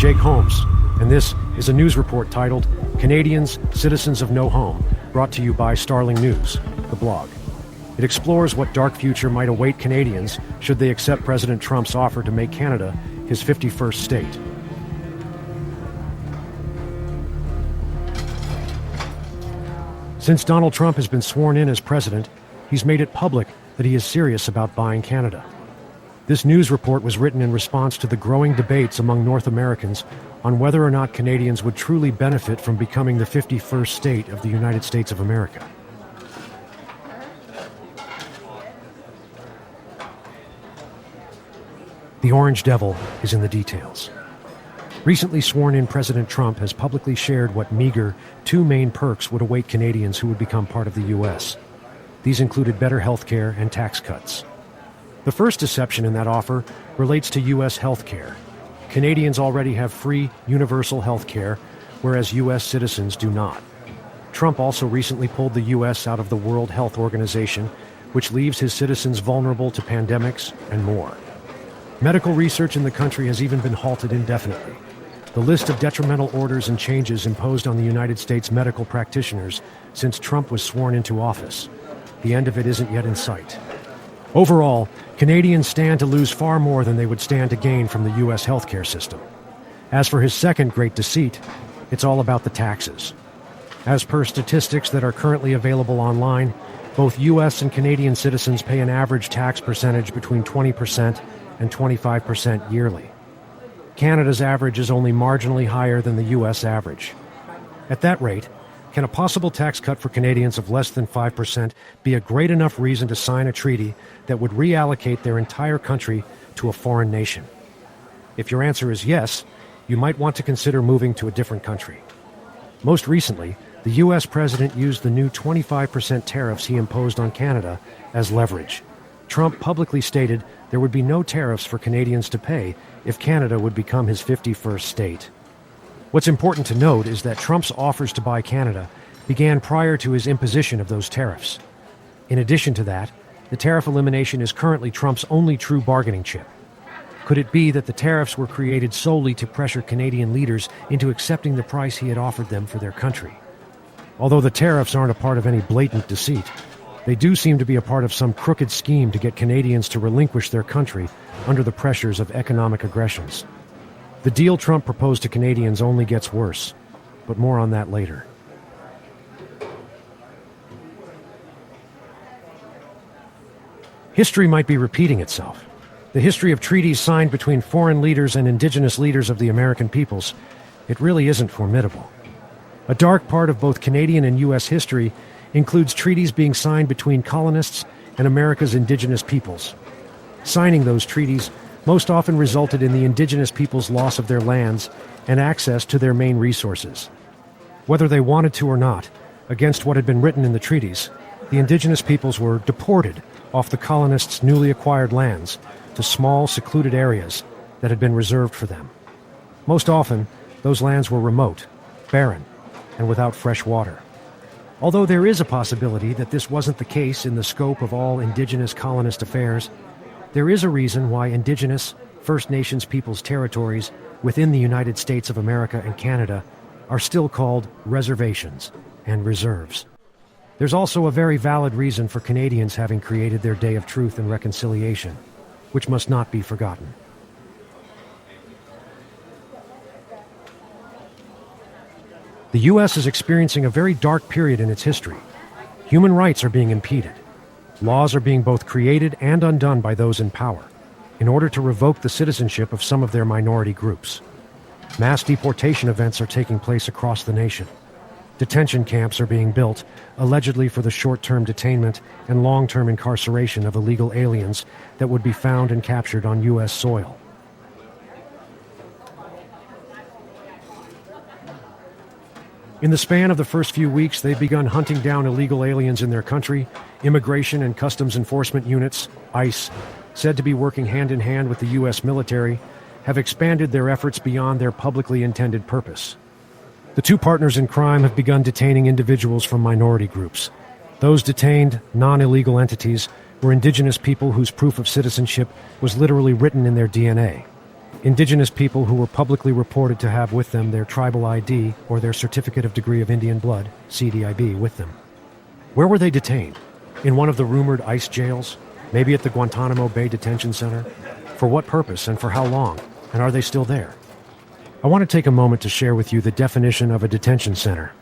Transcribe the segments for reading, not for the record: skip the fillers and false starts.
Jake Holmes, and this is a news report titled Canadians, Citizens of No Home, brought to you by STARLING News, the blog. It explores what dark future might await Canadians should they accept President Trump's offer to make Canada his 51st state. Since Donald Trump has been sworn in as president, he's made it public that he is serious about buying Canada. This news report was written in response to the growing debates among North Americans on whether or not Canadians would truly benefit from becoming the 51st state of the United States of America. The Orange Devil is in the details. Recently sworn-in President Trump has publicly shared what meager two main perks would await Canadians who would become part of the U.S. These included better health care and tax cuts. The first deception in that offer relates to U.S. health care. Canadians already have free, universal health care, whereas U.S. citizens do not. Trump also recently pulled the U.S. out of the World Health Organization, which leaves his citizens vulnerable to pandemics and more. Medical research in the country has even been halted indefinitely. The list of detrimental orders and changes imposed on the United States medical practitioners since Trump was sworn into office. The end of it isn't yet in sight. Overall, Canadians stand to lose far more than they would stand to gain from the U.S. healthcare system. As for his second great deceit, it's all about the taxes. As per statistics that are currently available online, both U.S. and Canadian citizens pay an average tax percentage between 20% and 25% yearly. Canada's average is only marginally higher than the U.S. average. At that rate, can a possible tax cut for Canadians of less than 5% be a great enough reason to sign a treaty that would reallocate their entire country to a foreign nation? If your answer is yes, you might want to consider moving to a different country. Most recently, the U.S. president used the new 25% tariffs he imposed on Canada as leverage. Trump publicly stated there would be no tariffs for Canadians to pay if Canada would become his 51st state. What's important to note is that Trump's offers to buy Canada began prior to his imposition of those tariffs. In addition to that, the tariff elimination is currently Trump's only true bargaining chip. Could it be that the tariffs were created solely to pressure Canadian leaders into accepting the price he had offered them for their country? Although the tariffs aren't a part of any blatant deceit, they do seem to be a part of some crooked scheme to get Canadians to relinquish their country under the pressures of economic aggressions. The deal Trump proposed to Canadians only gets worse, but more on that later. History might be repeating itself. The history of treaties signed between foreign leaders and indigenous leaders of the American peoples, it really isn't formidable. A dark part of both Canadian and U.S. history includes treaties being signed between colonists and America's indigenous peoples. Signing those treaties most often resulted in the indigenous people's loss of their lands and access to their main resources. Whether they wanted to or not, against what had been written in the treaties, the indigenous peoples were deported off the colonists' newly acquired lands to small, secluded areas that had been reserved for them. Most often, those lands were remote, barren, and without fresh water. Although there is a possibility that this wasn't the case in the scope of all indigenous colonist affairs, there is a reason why indigenous First Nations peoples' territories within the United States of America and Canada are still called reservations and reserves. There's also a very valid reason for Canadians having created their Day of Truth and Reconciliation, which must not be forgotten. The U.S. is experiencing a very dark period in its history. Human rights are being impeded. Laws are being both created and undone by those in power in order to revoke the citizenship of some of their minority groups. Mass deportation events are taking place across the nation. Detention camps are being built, allegedly for the short-term detainment and long-term incarceration of illegal aliens that would be found and captured on U.S. soil. In the span of the first few weeks, they've begun hunting down illegal aliens in their country. Immigration and Customs Enforcement Units, ICE, said to be working hand-in-hand with the U.S. military, have expanded their efforts beyond their publicly intended purpose. The two partners in crime have begun detaining individuals from minority groups. Those detained, non-illegal entities, were indigenous people whose proof of citizenship was literally written in their DNA. Indigenous people who were publicly reported to have with them their tribal ID or their Certificate of Degree of Indian Blood, CDIB, with them. Where were they detained? In one of the rumored ICE jails? Maybe at the Guantanamo Bay Detention Center? For what purpose and for how long? And are they still there? I want to take a moment to share with you the definition of a detention center.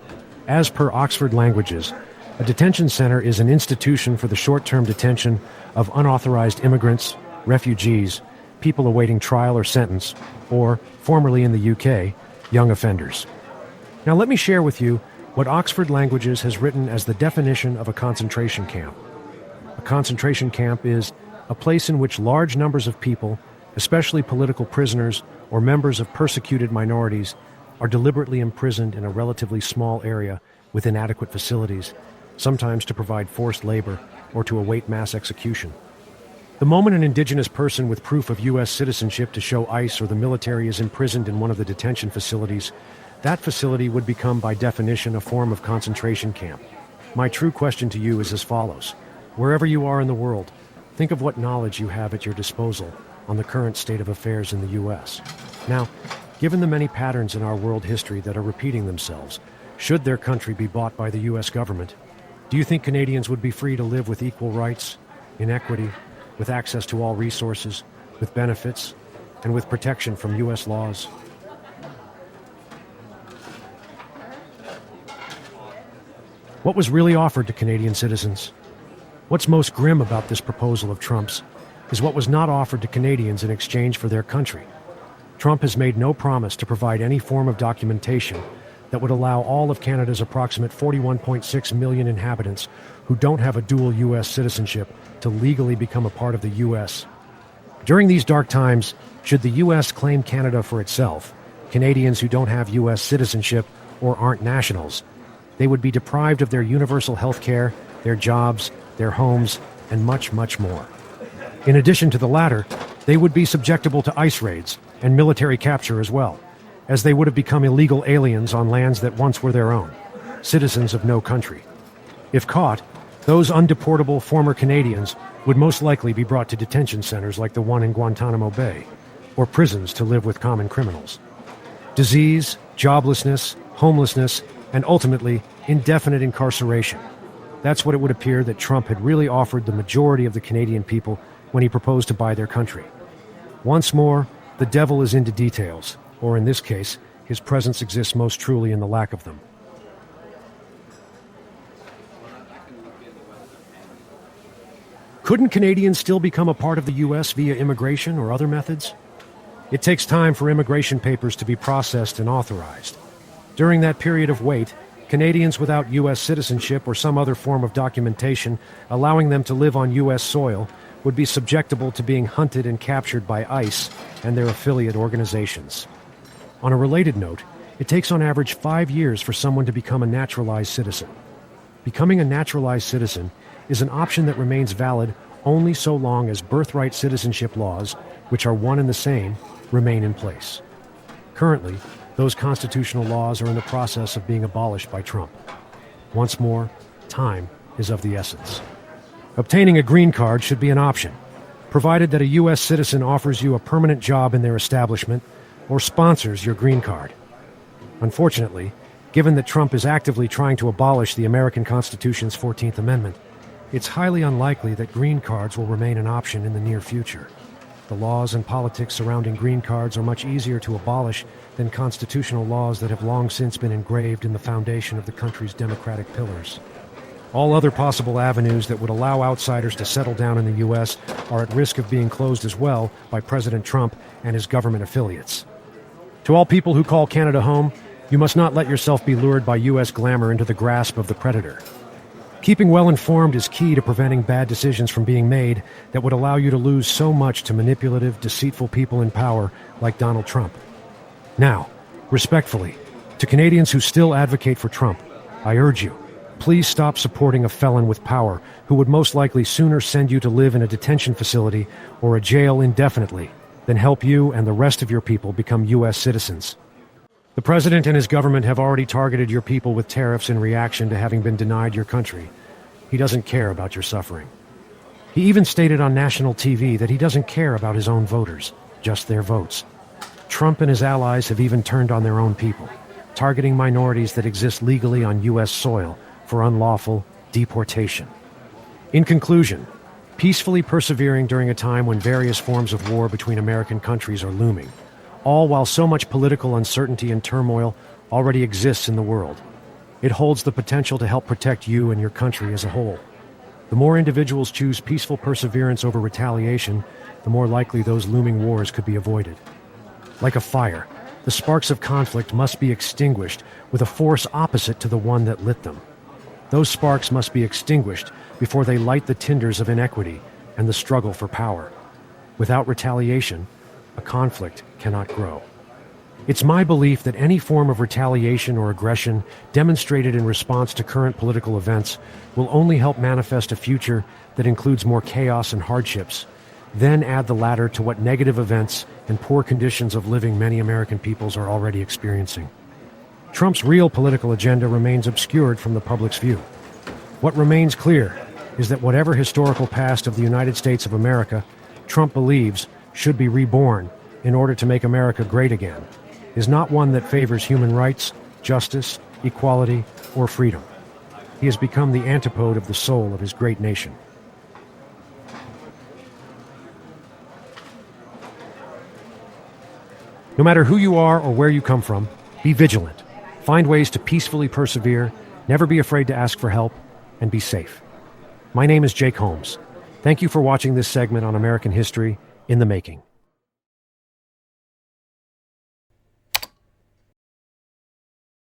As per Oxford Languages, a detention center is an institution for the short-term detention of unauthorized immigrants, refugees, people awaiting trial or sentence, or, formerly in the UK, young offenders. Now let me share with you what Oxford Languages has written as the definition of a concentration camp. A concentration camp is a place in which large numbers of people, especially political prisoners or members of persecuted minorities, are deliberately imprisoned in a relatively small area with inadequate facilities, sometimes to provide forced labor or to await mass execution. The moment an indigenous person with proof of U.S. citizenship to show ICE or the military is imprisoned in one of the detention facilities, that facility would become by definition a form of concentration camp. My true question to you is as follows. Wherever you are in the world, think of what knowledge you have at your disposal on the current state of affairs in the U.S. Now, given the many patterns in our world history that are repeating themselves, should their country be bought by the U.S. government, do you think Canadians would be free to live with equal rights, in equity, with access to all resources, with benefits, and with protection from U.S. laws? What was really offered to Canadian citizens? What's most grim about this proposal of Trump's is what was not offered to Canadians in exchange for their country. Trump has made no promise to provide any form of documentation that would allow all of Canada's approximate 41.6 million inhabitants who don't have a dual U.S. citizenship to legally become a part of the U.S. During these dark times, should the U.S. claim Canada for itself, Canadians who don't have U.S. citizenship or aren't nationals, they would be deprived of their universal health care, their jobs, their homes, and much, much more. In addition to the latter, they would be subjectable to ICE raids and military capture as well, as they would have become illegal aliens on lands that once were their own, citizens of no country. If caught, those undeportable former Canadians would most likely be brought to detention centers like the one in Guantanamo Bay, or prisons to live with common criminals. Disease, joblessness, homelessness, and ultimately, indefinite incarceration. That's what it would appear that Trump had really offered the majority of the Canadian people when he proposed to buy their country. Once more, the devil is into details, or in this case, his presence exists most truly in the lack of them. Couldn't Canadians still become a part of the U.S. via immigration or other methods? It takes time for immigration papers to be processed and authorized. During that period of wait, Canadians without U.S. citizenship or some other form of documentation allowing them to live on U.S. soil would be subjectable to being hunted and captured by ICE and their affiliate organizations. On a related note, it takes on average 5 years for someone to become a naturalized citizen. Becoming a naturalized citizen is an option that remains valid only so long as birthright citizenship laws, which are one and the same, remain in place. Currently, those constitutional laws are in the process of being abolished by Trump. Once more, time is of the essence. Obtaining a green card should be an option, provided that a U.S. citizen offers you a permanent job in their establishment or sponsors your green card. Unfortunately, given that Trump is actively trying to abolish the American Constitution's 14th Amendment, it's highly unlikely that green cards will remain an option in the near future. The laws and politics surrounding green cards are much easier to abolish than constitutional laws that have long since been engraved in the foundation of the country's democratic pillars. All other possible avenues that would allow outsiders to settle down in the U.S. are at risk of being closed as well by President Trump and his government affiliates. To all people who call Canada home, you must not let yourself be lured by U.S. glamour into the grasp of the predator. Keeping well informed is key to preventing bad decisions from being made that would allow you to lose so much to manipulative, deceitful people in power like Donald Trump. Now, respectfully, to Canadians who still advocate for Trump, I urge you, please stop supporting a felon with power who would most likely sooner send you to live in a detention facility or a jail indefinitely than help you and the rest of your people become U.S. citizens. The president and his government have already targeted your people with tariffs in reaction to having been denied your country. He doesn't care about your suffering. He even stated on national TV that he doesn't care about his own voters, just their votes. Trump and his allies have even turned on their own people, targeting minorities that exist legally on U.S. soil for unlawful deportation. In conclusion, peacefully persevering during a time when various forms of war between American countries are looming, all while so much political uncertainty and turmoil already exists in the world. It holds the potential to help protect you and your country as a whole. The more individuals choose peaceful perseverance over retaliation, the more likely those looming wars could be avoided. Like a fire, the sparks of conflict must be extinguished with a force opposite to the one that lit them. Those sparks must be extinguished before they light the tinders of inequity and the struggle for power. Without retaliation, a conflict cannot grow. It's my belief that any form of retaliation or aggression demonstrated in response to current political events will only help manifest a future that includes more chaos and hardships. Then add the latter to what negative events and poor conditions of living many American peoples are already experiencing. Trump's real political agenda remains obscured from the public's view. What remains clear is that whatever historical past of the United States of America Trump believes should be reborn in order to make America great again is not one that favors human rights, justice, equality, or freedom. He has become the antipode of the soul of his great nation. No matter who you are or where you come from, be vigilant. Find ways to peacefully persevere, never be afraid to ask for help, and be safe. My name is Jake Holmes. Thank you for watching this segment on American history in the making.